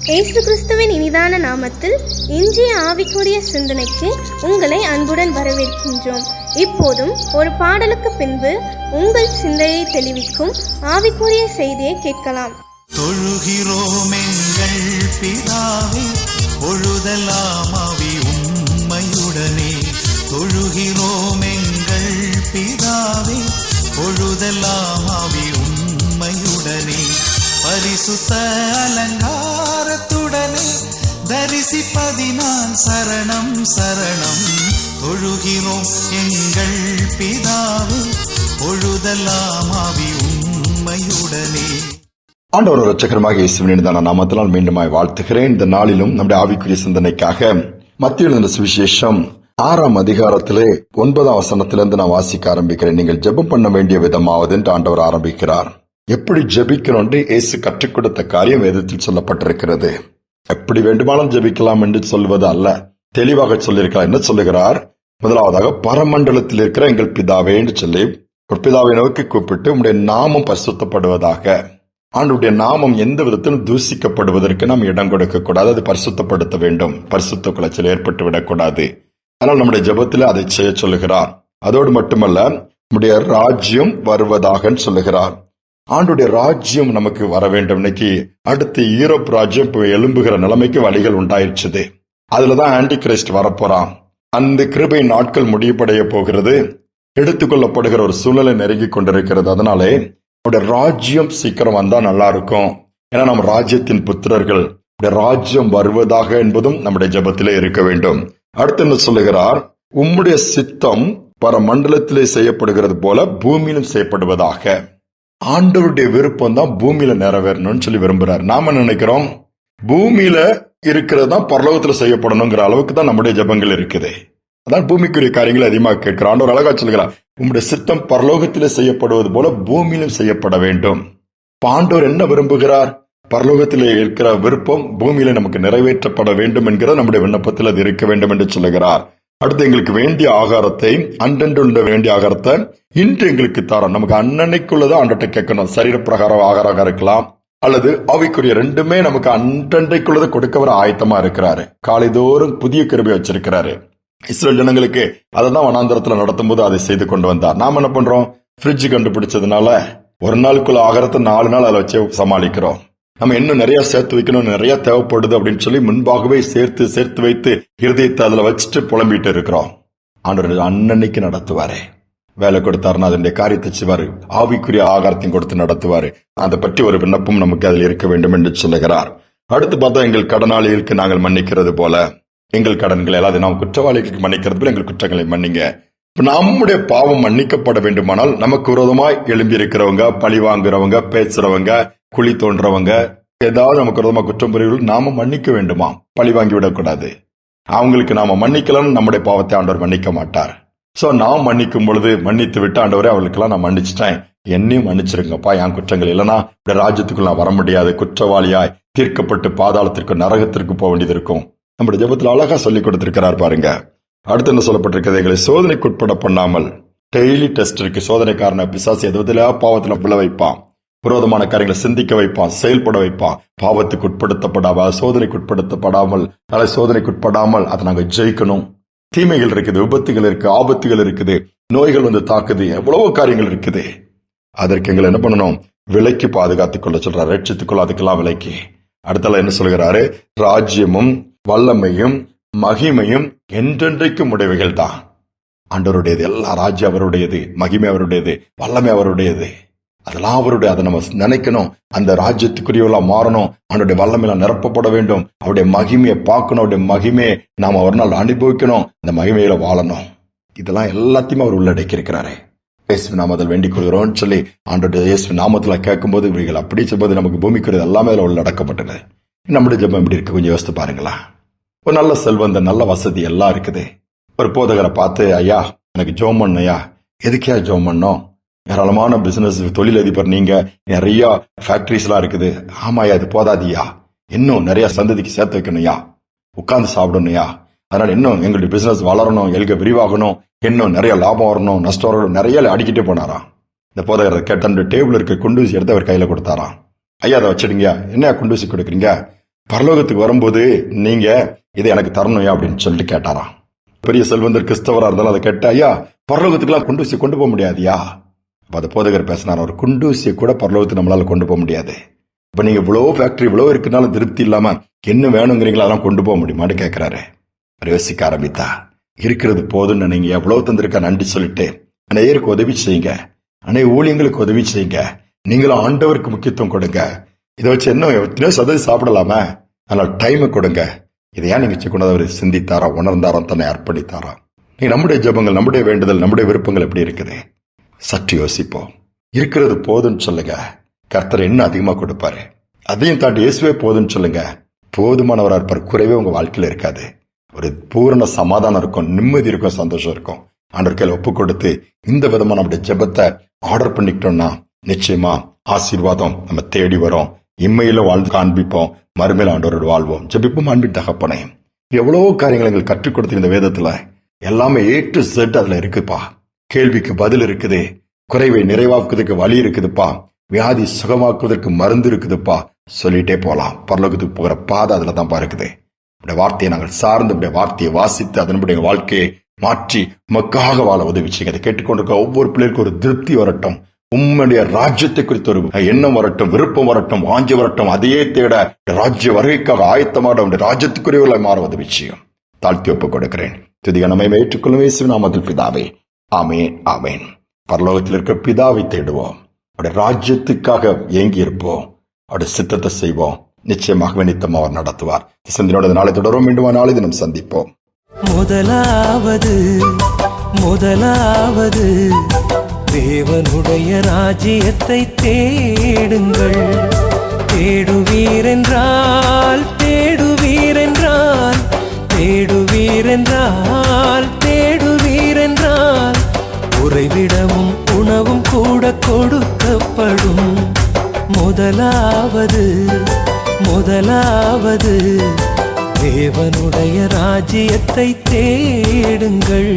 இயேசு கிறிஸ்துவின் இனிதான நாமத்தில் இன்றைய ஆவிக்குரிய சிந்தனைக்கு உங்களை அன்புடன் வரவேற்கின்றோம். இப்போதும் ஒரு பாடலுக்கு பின்பு உங்கள் சிந்தையை தெளிவிக்கும் ஆவிக்குரிய செய்தியை கேட்கலாம். தொழுகிறோம் எங்கள் பிதாவே, பொழுதெல்லாம் ஆவி உம்மையுடனே. தொழுகிறோம் எங்கள் பிதாவே, பொழுதெல்லாம் ஆவி உம்மையுடனே. பரிசுத்த அலங்காரத்துடனே தரிசிப்பதினான் சரணம் சரணம். தொழுகிறோம் எங்கள் பிதாவே, பொழுதெல்லாம் ஆவி உம்மையுடனே. ஆண்டவர் இரட்சகருமாக இயேசுவின் நாமத்தினால் மீண்டுமாய் வாழ்த்துகிறேன். இந்த நாளிலும் நம்முடைய ஆவிக்குரிய சிந்தனைக்காக மத்தேயு எழுதின சுவிசேஷம் 6ஆம் அதிகாரத்திலே 9ஆம் வசனத்திலிருந்து நான் வாசிக்க ஆரம்பிக்கிறேன். நீங்கள் ஜெபம் பண்ண வேண்டிய விதமாவது என்று ஆண்டவர் ஆரம்பிக்கிறார். எப்படி ஜெபிக்கணும் என்று இயேசு கற்றுக் கொடுத்த காரியம் வேதத்தில் சொல்லப்பட்டிருக்கிறது. எப்படி வேண்டுமானாலும் ஜெபிக்கலாம் என்று சொல்வது அல்ல, தெளிவாக சொல்லியிருக்கிறார். என்ன சொல்லுகிறார்? முதலாவதாக பரமண்டலத்தில் இருக்கிற எங்கள் பிதாவே என்று சொல்லி ஒரு பிதாவை நோக்கி கூப்பிட்டு உம்முடைய நாமம் பரிசுத்தப்படுவதாக. ஆண்டுடைய நாமம் எந்த விதத்திலும் தூசிக்கப்படுவதற்கு நாம் இடம் கொடுக்க கூடாது. அது பரிசுத்தப்படுத்த வேண்டும். பரிசுத்த குலைச்சல் ஏற்பட்டு விடக்கூடாது. ஆனால் நம்முடைய ஜெபத்தில் அதை செய்ய சொல்லுகிறார். அதோடு மட்டுமல்ல, நம்முடைய ராஜ்யம் வருவதாக சொல்லுகிறார். ஆண்டுடைய ராஜ்யம் நமக்கு வர வேண்டும். இன்னைக்கு அடுத்து யூரோப் ராஜ்யம் எழும்புகிற நிலைமைக்கு வழிகள் உண்டாயிருச்சுது. அதுலதான் ஆன்டி கிரைஸ்ட் வரப்போறான். அந்த கிருபை நாட்கள் முடிவடைய போகிறது. எடுத்துக்கொள்ளப்படுகிற ஒரு சூழ்நிலை நெருங்கி கொண்டிருக்கிறது. அதனாலே நம்முடைய ராஜ்யம் சீக்கிரம் வந்தா நல்லா இருக்கும். ஏன்னா நம்ம ராஜ்யத்தின் புத்திரர்கள். ராஜ்யம் வருவதாக என்பதும் நம்முடைய ஜெபத்திலே இருக்க வேண்டும். அடுத்து என்ன சொல்லுகிறார்? உம்முடைய சித்தம் பரமண்டலத்திலே செய்யப்படுகிறது போல பூமியிலும் செய்யப்படுவதாக. ஆண்டவருடைய விருப்பம் தான் பூமியில நிறைவேறணும்னு சொல்லி விரும்புறாரு. நாம நினைக்கிறோம் பூமியில இருக்கிறது தான் பரலோகத்துல செய்யப்படணுங்கிற அளவுக்கு தான் நம்முடைய ஜெபங்கள் இருக்குது. அதான் பூமிக்குரிய காரியங்களை அதிகமாக கேட்கிறார். ஆண்டவர் அழகா சொல்லுகிறார், உம்முடைய சித்தம் பரலோகத்திலே செய்யப்படுவது போல பூமியிலும் செய்யப்பட வேண்டும். ஆண்டவர் என்ன விரும்புகிறார்? பரலோகத்திலே இருக்கிற விருப்பம் பூமியில நமக்கு நிறைவேற்றப்பட வேண்டும் என்கிற நம்முடைய விண்ணப்பத்தில் அது இருக்க வேண்டும் என்று சொல்லுகிறார். அடுத்து எங்களுக்கு வேண்டிய ஆகாரத்தை, அன்றென்று வேண்டிய ஆகாரத்தை இன்று எங்களுக்கு தரோம். நமக்கு அன்னன்னைக்குள்ளதான் ஆண்டவர்கிட்ட கேட்கணும். சரீர பிரகாரம் ஆகாரம் இருக்கலாம், அல்லது ஆவிக்குரிய ரெண்டுமே நமக்கு அன்றன்றைக்குள்ளதை கொடுக்கவர் ஆயத்தமா இருக்கிறாரு. காலைதோறும் புதிய கிருபை வச்சிருக்கிறாரு. இஸ்ரேல் ஜனங்களுக்கு அதான் வனாந்தரத்துல நடத்தும் போது அதை செய்து கொண்டு வந்தார். நாம என்ன பண்றோம்? ஃப்ரிட்ஜ் கண்டுபிடிச்சதுனால ஒரு நாளுக்குள்ள ஆகாரத்தை 4 நாள் அதை வச்சு சமாளிக்கிறோம். நம்ம இன்னும் நிறைய சேர்த்து வைக்கணும், நிறைய தேவைப்படுது அப்படின்னு சொல்லி முன்பாகவே சேர்த்து வைத்து இருதயத்தை அதுல வச்சுட்டு புலம்பிட்டு இருக்கிறோம். ஆண்டவர் அன்னன்னைக்கு நடத்துவாரு. வேலை கொடுத்தாருன்னா அதனுடைய காரியத்தை செய்வாரு. ஆவிக்குரிய ஆகாரத்தையும் கொடுத்து நடத்துவாரு. அதை பற்றி ஒரு விண்ணப்பம் நமக்கு அதில் இருக்க வேண்டும் என்று சொல்லுகிறார். அடுத்து பார்த்தா, எங்கள் கடனாளிகளுக்கு நாங்கள் மன்னிக்கிறது போல எங்கள் கடன்களை எல்லாத்தையும் நாம் குற்றவாளிகளுக்கு மன்னிக்கிறது போல எங்கள் குற்றங்களை மன்னிங்க. இப்ப நம்முடைய பாவம் மன்னிக்கப்பட வேண்டுமானால் நமக்கு விரோதமாய் எழும்பி இருக்கிறவங்க, பழி வாங்குறவங்க, பேசுறவங்க, குழி தோன்றவங்க, ஏதாவது நமக்கு விரோதமா குற்றம் புரிவுகள் நாம மன்னிக்க வேண்டுமா? பழி வாங்கி விடக்கூடாது. அவங்களுக்கு நாம மன்னிக்கலன்னு நம்முடைய பாவத்தை ஆண்டவர் மன்னிக்க மாட்டார். சோ நாம் மன்னிக்கும் பொழுது மன்னித்து விட்டு, ஆண்டவரே அவளுக்கெல்லாம் நான் மன்னிச்சிட்டேன், என்னையும் மன்னிச்சிருங்கப்பா, என் குற்றங்கள் இல்லைன்னா இந்த ராஜ்யத்துக்குள்ள நான் வர முடியாது, குற்றவாளியாய் தீர்க்கப்பட்டு பாதாளத்திற்கு நரகத்திற்கு போக வேண்டியது இருக்கும். நம்முடைய ஜெபத்தில் அழகா சொல்லி கொடுத்திருக்கிறார் பாருங்க. அடுத்து என்ன சொல்லப்பட்டிருக்கிறது? எங்களை சோதனைக்கு உட்பட பண்ணாமல். டெய்லி டெஸ்ட் இருக்கு. சோதனைக்காரன பிசாசு எதுல பாவத்துல விழ வைப்பான், விரோதமான காரியங்களை சிந்திக்க வைப்பான், செயல்பட வைப்பான். பாவத்துக்கு உட்படுத்தப்படாமல், சோதனைக்கு உட்படுத்தப்படாமல், சோதனைக்கு உட்படாமல் அதை நாங்க ஜெயிக்கணும். தீமைகள் இருக்குது, விபத்துகள் இருக்கு, ஆபத்துகள் இருக்குது, நோய்கள் வந்து தாக்குது, எவ்வளவோ காரியங்கள் இருக்குது. அதற்கு எங்களை என்ன பண்ணணும்? விலைக்கு பாதுகாத்துக் கொள்ள சொல்றாரு. ரட்சித்துக்கொள்ள அதுக்கெல்லாம் விலைக்கு. அடுத்தால என்ன சொல்கிறாரு? ராஜ்யமும் வல்லமையும் மகிமையும் என்றென்றைக்கும் உடையவைகள் தான். ஆண்டவருடையது. எல்லா ராஜ்யம் அவருடையது, மகிமை அவருடையது, வல்லமை அவருடையது. அதெல்லாம் அவருடைய. அதை நம்ம நினைக்கணும். அந்த ராஜ்யத்துக்குரியவெல்லாம் மாறணும். அவனுடைய வல்லமையில நிரப்பப்பட வேண்டும். அவருடைய மகிமையை பார்க்கணும். அவருடைய மகிமையை நாம் ஒரு நாள் அனுபவிக்கணும். அந்த மகிமையில வாழணும். இதெல்லாம் எல்லாத்தையும் அவர் உள்ளடக்கி இருக்கிறாரு. இயேசு நாமத்தில் வேண்டிக் கொள்கிறோம்னு சொல்லி ஆண்டோட இயேசு நாமத்துல கேட்கும் போது இவர்கள் அப்படி சொல்வது நமக்கு பூமிக்குரியது எல்லாமே அதில் உள்ளடக்கப்பட்டது. நம்முடைய ஜெபம் எப்படி இருக்கு கொஞ்சம் யோசித்து பாருங்களா. ஒரு நல்ல செல்வந்த, நல்ல வசதி எல்லாம் இருக்குது. ஒரு போதகரை பார்த்து, ஐயா எனக்கு ஜோம் பண்ண, ஐயா எதுக்கே ஜோம் பண்ணோம், ஏராளமான பிசினஸ் தொழிலதிபர், நீங்க நிறைய ஃபேக்டரிஸ் எல்லாம் இருக்குது. ஆமாயா, இது போதாதியா, இன்னும் நிறைய சந்ததிக்கு சேர்த்து வைக்கணும்யா, உட்கார்ந்து சாப்பிடணும்யா, அதனால இன்னும் எங்களுடைய பிசினஸ் வளரணும், எல்க விரிவாகணும், இன்னும் நிறைய லாபம் வரணும், நஷ்டம் வரணும், நிறைய அடிக்கிட்டே போனாராம். இந்த போதகரை கேட்ட டேபிள் இருக்க குண்டூசி எடுத்து அவர் கையில கொடுத்தாராம். ஐயா அதை வச்சிடுங்க, என்ன குண்டூசி கொடுக்குறீங்க, பரலோகத்துக்கு வரும்போது நீங்க இதை எனக்கு தரணும் அப்படின்னு சொல்லிட்டு கேட்டாராம். பெரிய செல்வந்தர் கிறிஸ்தவரா இருந்தாலும் அதை கேட்ட, ஐயா பரலோகத்துக்குலாம் குண்டூசியை கொண்டு போக முடியாதுயா. அப்ப அந்த போதகர் பேசினார், ஒரு குண்டூசியை கூட பரலோகத்துக்கு நம்மளால கொண்டு போக முடியாது. இப்ப நீங்க இவ்வளவு ஃபேக்டரி இவ்வளவு இருக்குனாலும் திருப்தி இல்லாம என்ன வேணுங்கிறீங்களா அதெல்லாம் கொண்டு போக முடியுமான்னு கேட்கிறாரு. யோசிக்க ஆரம்பித்தா, இருக்கிறது போதும்னு நீங்க எவ்வளவு தந்திருக்கா நன்றி சொல்லிட்டு அநேகருக்கு உதவி செய்யுங்க, அநேக ஊழியங்களுக்கு உதவி செய்யுங்க. நீங்களும் ஆண்டவருக்கு முக்கியத்துவம் கொடுங்க. இதை வச்சு என்ன எத்தனையோ சதவீதம் சாப்பிடலாமா, அதனால டைமை கொடுங்க. இதை ஏன் நீங்க கொண்டு அவர் சிந்தித்தாரா, உணர்ந்தாரா, தன்னை அர்ப்பணித்தாரா? நீங்க நம்முடைய ஜெபங்கள், நம்முடைய வேண்டுதல், நம்முடைய விருப்பங்கள் எப்படி இருக்குது சற்று யோசிப்போம். இருக்கிறது போதும்னு சொல்லுங்க, கர்த்தர் என்ன அதிகமா கொடுப்பாரு. அதையும் தாண்டி இயேசுவே போதும்னு சொல்லுங்க, போதுமானவரா இருப்பார். குறைவே உங்க வாழ்க்கையில இருக்காது. ஒரு பூரண சமாதானம் இருக்கும், நிம்மதி இருக்கும், சந்தோஷம் இருக்கும். ஆண்டவர் கையில ஒப்பு கொடுத்து இந்த விதமா நம்முடைய ஜெபத்தை ஆர்டர் பண்ணிக்கிட்டோம்னா நிச்சயமா ஆசீர்வாதம் நம்ம தேடி வரும். இம்மையில வாழ்ந்து காண்பிப்போம், மறுமையில ஆண்டவரோடு வாழ்வோம். ஜெபிப்போம். அன்பின் தகப்பனே, எவ்வளவோ காரியங்கள் எங்களுக்கு கற்றுக் கொடுத்து இந்த வேதத்துல எல்லாமே A to Z அதுல இருக்குப்பா. கேள்விக்கு பதில் இருக்குது, குறைவை நிறைவாக்குவதற்கு வழி இருக்குதுப்பா, வியாதி சுகமாக்குவதற்கு மருந்து இருக்குதுப்பா, சொல்லிட்டே போலாம். பரலோகத்துக்கு போகிற பாதை அதுல தான் இருக்குது. இந்த வார்த்தையை நாங்கள் சார்ந்து இந்த வார்த்தையை வாசித்து அதனுடைய வாழ்க்கையை மாற்றி உமக்காக வாழ உதவி செய்யுங்க. அதை கேட்டுக்கொண்டிருக்க ஒவ்வொரு பிள்ளைக்கும் ஒரு திருப்தி வரட்டும், உம்முடைய ராஜ்யத்தை குறித்த ஒரு எண்ணம் வரட்டும், விருப்பம் வரட்டும், வாஞ்சி வரட்டும். அதையே தேட ராஜ்ய வருகைக்காக ஆயத்தமாக உடைய ராஜ்யத்துக்குரியவர்களை மாற உதவி செய்யும். தாழ்த்தி ஒப்புக் கொடுக்கிறேன். துதிக நம்மை ஏற்றுக்கொள்ளும் இயேசுவின் நாமத்தில் பிதாவே, ஆமேன் ஆமேன். பரலோகத்தில் இருக்கிற பிதாவை தேடுவோம், அவருடைய ராஜ்யத்துக்காக ஏங்கி இருப்போம், அவருடைய சித்தத்தை செய்வோம். நிச்சயமாக நித்தம் அவர் நடத்துவார். சிந்தனையோட நாளை தொடரும். மீண்டும் நாளை தினம் சந்திப்போம். முதலாவது தேவனுடைய ராஜ்யத்தை தேடுங்கள். தேடுவீரென்றால் தேடுவீரென்றால் தேடுவீரென்றால் தேடுவீரென்றால் உறைவிடமும் உணவும் கூட கொடுக்கப்படும். முதலாவது தேவனுடைய ராஜ்யத்தை தேடுங்கள்.